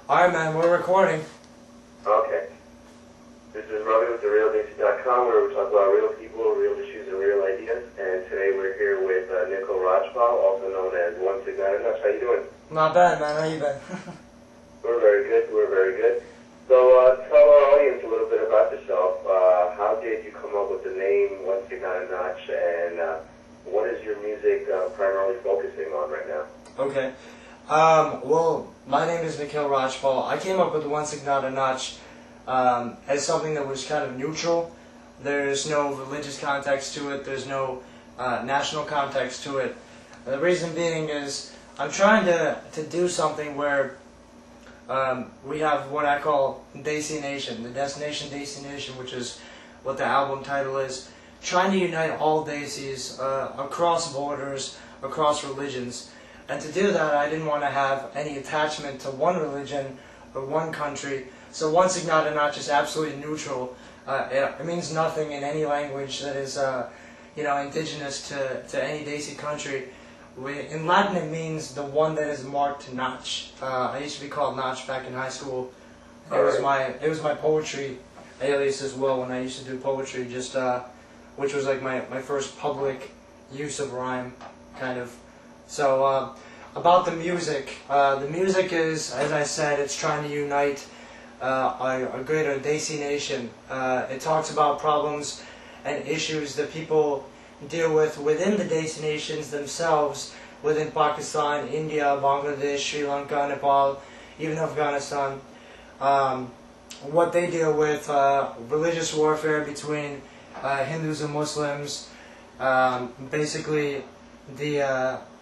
Alright, man, we're recording. Okay. This is Robbie with therealdixie.com, where we talk about real people, real issues, and real ideas. And today we're here with Nicole Rajpal, also known as Signata. Nach, how you doing? Not bad, man. How you been? We're very good. We're very good. So tell our audience a little bit about yourself. How did you come up with the name Signata Nach, and what is your music primarily focusing on right now? Okay. Well, my name is Nikhil Rajpal. I came up with the Signata Nach as something that was kind of neutral. There's no religious context to it. There's no national context to it. The reason being is I'm trying to do something where we have what I call Desi Nation, the Destination Desi Nation, which is what the album title is. Trying to unite all Desis across borders, across religions. And to do that, I didn't want to have any attachment to one religion or one country. So Signata Nach is absolutely neutral. It means nothing in any language that is, indigenous to any Desi country. In Latin, it means the one that is marked Nach. I used to be called Nach back in high school. It was my poetry alias as well when I used to do poetry, which was like my first public use of rhyme, kind of. So about the music is, as I said, it's trying to unite a greater Desi nation. It talks about problems and issues that people deal with within the Desi nations themselves, within Pakistan, India, Bangladesh, Sri Lanka, Nepal, even Afghanistan. What they deal with, religious warfare between Hindus and Muslims, basically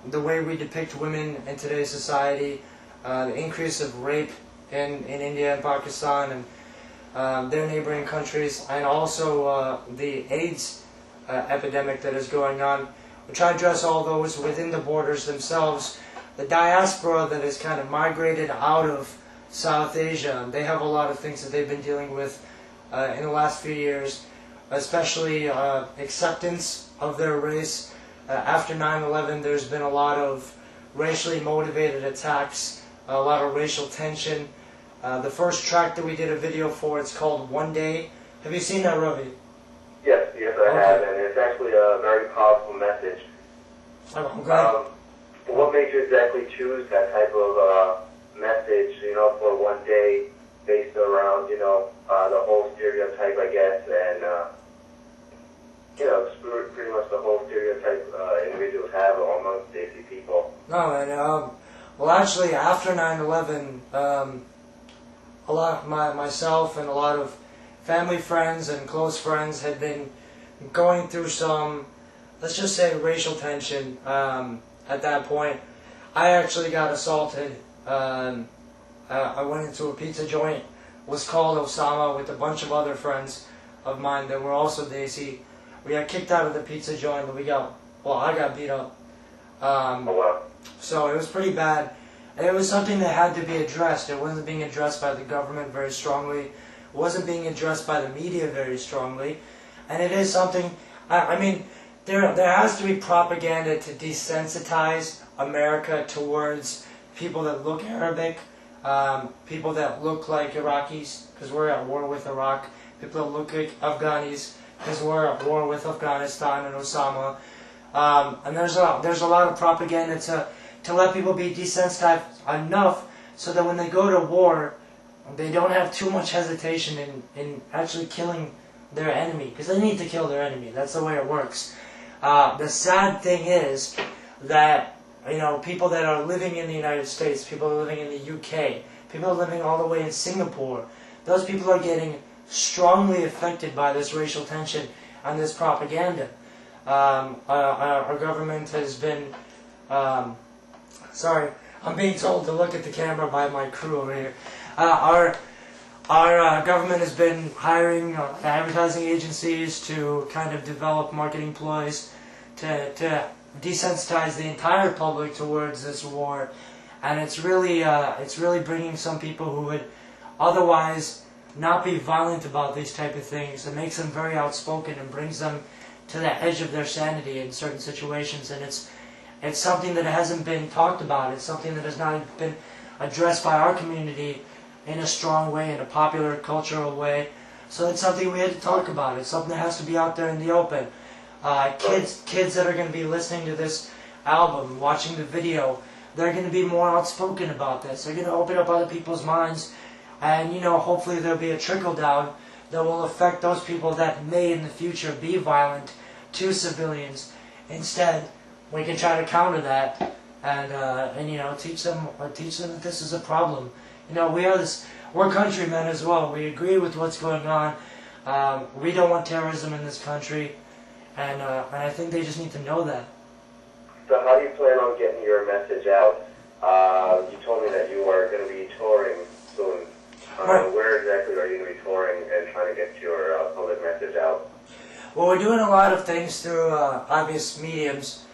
the way we depict women in today's society, the increase of rape in India and Pakistan and their neighboring countries, and also the AIDS epidemic that is going on. We try to address all those within the borders themselves. The diaspora that has kind of migrated out of South Asia, they have a lot of things that they've been dealing with in the last few years, especially acceptance of their race. After 9/11, there's been a lot of racially motivated attacks, a lot of racial tension. The first track that we did a video for, it's called One Day. Have you seen that, Ravi? Yes, I have, and it's actually a very powerful message. I'm glad. What made you exactly choose that type of message, for One Day, based around, the whole stereotype, I guess, and pretty much the whole stereotype individuals have amongst Desi people? No, and well, actually, after 9/11, a lot of myself and a lot of family friends and close friends had been going through some, let's just say, racial tension. At that point, I actually got assaulted. I went into a pizza joint, was called Osama with a bunch of other friends of mine that were also Desi. We got kicked out of the pizza joint, and I got beat up. So it was pretty bad. And it was something that had to be addressed. It wasn't being addressed by the government very strongly. It wasn't being addressed by the media very strongly. And it is something, there has to be propaganda to desensitize America towards people that look Arabic, people that look like Iraqis, because we're at war with Iraq, people that look like Afghanis, because we're at war with Afghanistan and Osama. And there's a lot of propaganda to let people be desensitized enough so that when they go to war, they don't have too much hesitation in actually killing their enemy, because they need to kill their enemy. That's the way it works. The sad thing is that, people that are living in the United States, people that are living in the UK, people that are living all the way in Singapore, those people are getting strongly affected by this racial tension and this propaganda. Our government has been, sorry, I'm being told to look at the camera by my crew over here. Our government has been hiring advertising agencies to kind of develop marketing ploys to desensitize the entire public towards this war, and it's really bringing some people who would otherwise not be violent about these type of things. It makes them very outspoken and brings them to the edge of their sanity in certain situations, and it's something that hasn't been talked about. It's something that has not been addressed by our community in a strong way, in a popular cultural way. So it's something we had to talk about. It's something that has to be out there in the open. Kids that are going to be listening to this album, watching the video, they're going to be more outspoken about this. They're going to open up other people's minds, and hopefully there'll be a trickle down that will affect those people that may in the future be violent to civilians. Instead, we can try to counter that and teach them that this is a problem. We're countrymen as well. We agree with what's going on. We don't want terrorism in this country, and I think they just need to know that. So how do you plan on getting your message out? You told me that you are going to be touring soon. Right. Where exactly are you going to be touring and trying to get your public message out? Well, we're doing a lot of things through obvious mediums,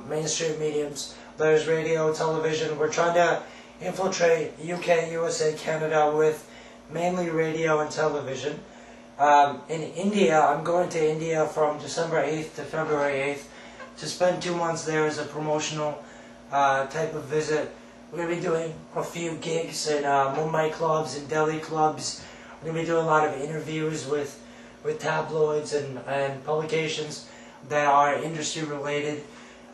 mainstream mediums. There's radio, television. We're trying to infiltrate UK, USA, Canada with mainly radio and television. In India, I'm going to India from December 8th to February 8th to spend 2 months there as a promotional type of visit. We're going to be doing a few gigs in Mumbai clubs and Delhi clubs. We're going to be doing a lot of interviews with tabloids and publications that are industry related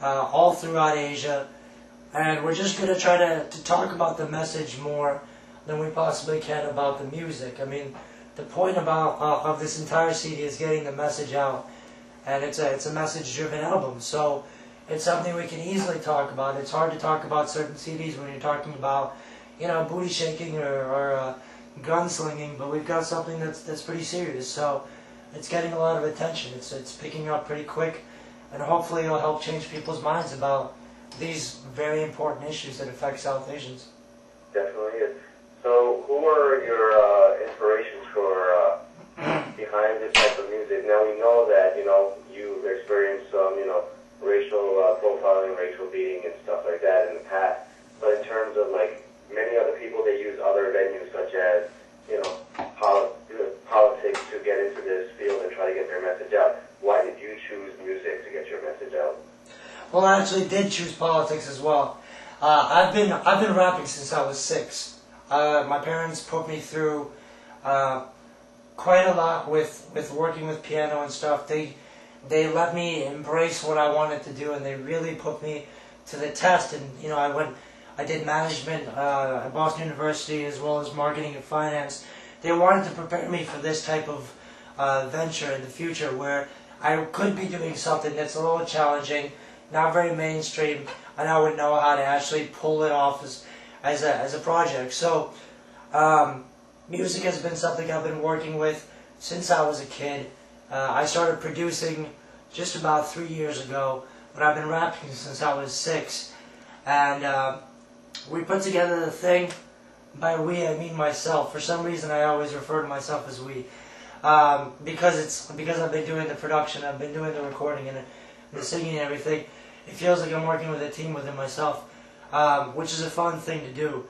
all throughout Asia. And we're just going to try to talk about the message more than we possibly can about the music. I mean, the point of this entire CD is getting the message out. And it's a message-driven album, so it's something we can easily talk about. It's hard to talk about certain CDs when you're talking about, booty shaking or gunslinging, but we've got something that's pretty serious. So it's getting a lot of attention. It's picking up pretty quick, and hopefully it'll help change people's minds about these very important issues that affect South Asians. Definitely is. So who are your inspirations for behind this type of music? Now we know that you've experienced some racial profiling, racial beating, and stuff like that in the past. But in terms of like many other people, they use other venues such as politics to get into this field and try to get their message out. Why did you choose music to get your message out? Well, I actually did choose politics as well. I've been rapping since I was 6. My parents put me through quite a lot with working with piano and stuff. They let me embrace what I wanted to do, and they really put me to the test. And I did management at Boston University as well as marketing and finance. They wanted to prepare me for this type of venture in the future, where I could be doing something that's a little challenging, not very mainstream, and I would know how to actually pull it off as a project. So music has been something I've been working with since I was a kid. I started producing just about 3 years ago, but I've been rapping since I was 6. And we put together the thing. By we, I mean myself. For some reason, I always refer to myself as we, because I've been doing the production, I've been doing the recording and the singing and everything. It feels like I'm working with a team within myself, which is a fun thing to do.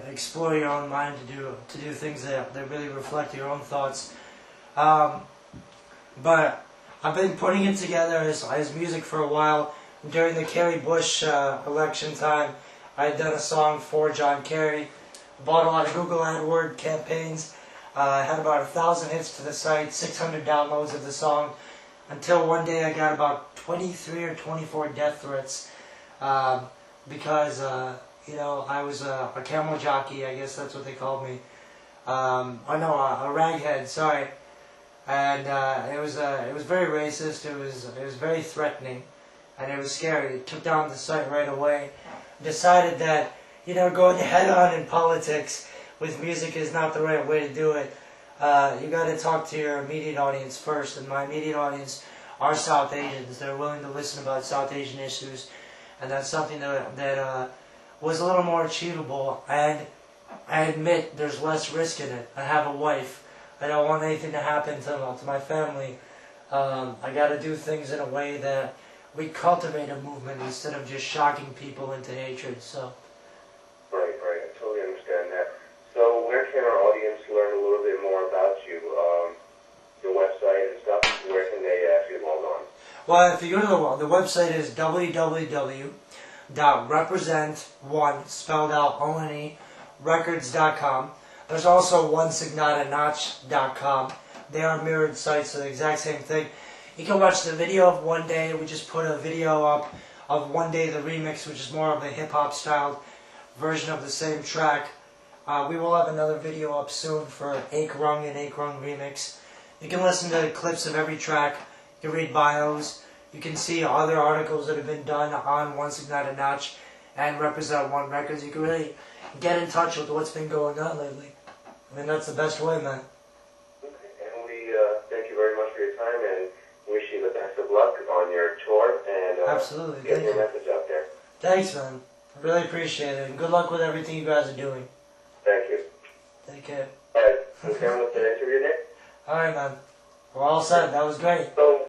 Explore your own mind, to do things that really reflect your own thoughts. But I've been putting it together as music for a while. During the Kerry Bush election time, I had done a song for John Kerry. Bought a lot of Google AdWords campaigns. Had about 1,000 hits to the site, 600 downloads of the song, until one day I got about 23 or 24 death threats because I was a camel jockey, I guess that's what they called me. A raghead, sorry. And it was very racist. It was very threatening, and it was scary. It took down the site right away. Decided that going head on in politics with music is not the right way to do it. You got to talk to your immediate audience first, and my immediate audience are South Asians. They're willing to listen about South Asian issues, and that's something that was a little more achievable. And I admit there's less risk in it. I have a wife. I don't want anything to happen to my family. I got to do things in a way that we cultivate a movement instead of just shocking people into hatred. So. Right. I totally understand that. So where can our audience learn a little bit more about you? Your website and stuff, where can they actually log on? Well, if you go to the website is www.represent1, spelled out records.com. There's also onesignata.nach.com. They are mirrored sites, so the exact same thing. You can watch the video of One Day. We just put a video up of One Day the Remix, which is more of a hip-hop styled version of the same track. We will have another video up soon for Ache Rung and Ache Rung Remix. You can listen to clips of every track. You can read bios. You can see other articles that have been done on One Signata Nach and Represent One Records. You can really get in touch with what's been going on lately. I mean, that's the best way, man. Okay, and we thank you very much for your time and wish you the best of luck on your tour and Absolutely. get your Thank you. message out there. Thanks, man. I really appreciate it. And good luck with everything you guys are doing. Thank you. Take care. All right, we're done with the interview, Nick. Alright, man. We're all set. That was great. So